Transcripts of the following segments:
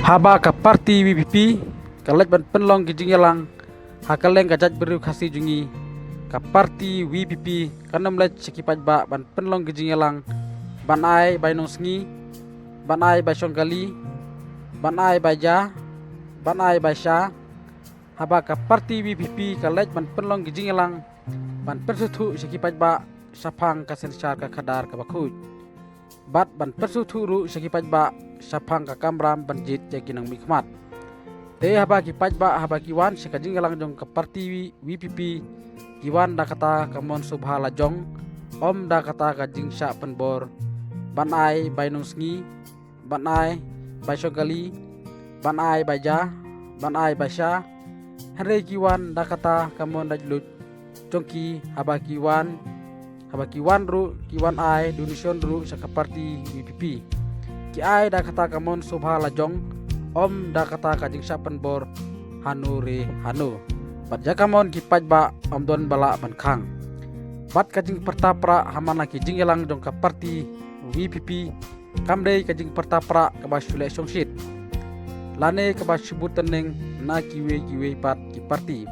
Haba ka parti WPP kalet ban penlong gijing yalang hakaleng gajat beru khasi jungi ka parti WPP kanam lech sekipat ba ban penlong gijing yalang ban ai bai nong sngi ban ai bai songgali ban ai bai ja ban ai bai sha haba ka parti WPP kalet ban penlong gijing yalang ban persuthu sekipat ba sapang ka sensar ka khadar ka bakhuj bat ban persuthu ru sekipat ba sapang ka kamram banjit yakinang mikmat te haba ki pajba haba kiwan sekajing galang jong ke parti WPP kiwan da kata kamon subhala jong om da kata kajing sya penbor banai bainung sngi banai baisogali banai baja banai basya hare kiwan da kata kamon dajlut jongki haba kiwan ru kiwan ai dunison ru sa parti WPP ki ai da kata kamon subhala jong om da kata kajing sapen bor hanu re hanu bat jakamon ki pajba om don bala ban khang bat kajing pertapra hamana ki jinggelang jong ka parti WPP kamdei kajing pertapra ka basule songsit lane ka basubutan neng na kiwe pat ki parti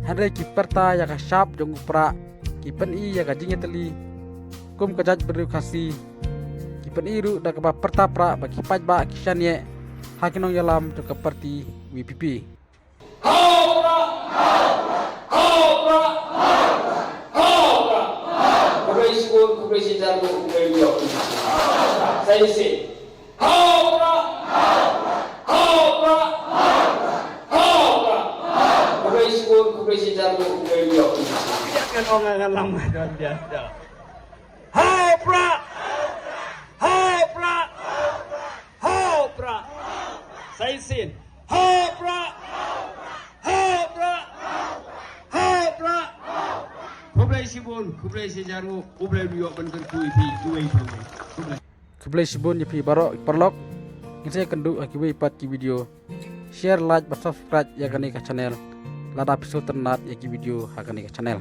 hande ki perta ya ka sap jong pra ki pen i ya kajing teli kum kajat beru khasi kipen iru da keba pertapra bagi pajba kisanye hakinong yalam to parti WPP. Haura, haura, haura. Kubai school, kubai sejaru, kubai yok. Saya isi. Haura, haura, haura. Kubai school, kubai sejaru, kubai yok. Jangan orang lama dan biasa. Haura. Saisin. Hopra. Kublai sibun, kublai sejaru, kublai biok bentuk kuipi, kuai. Kublai sibun yepi barok perlok ngise kendu akiwe pat ki video share like subscribe ya kani ka channel lada episode ternat ya ki video hakani ka channel.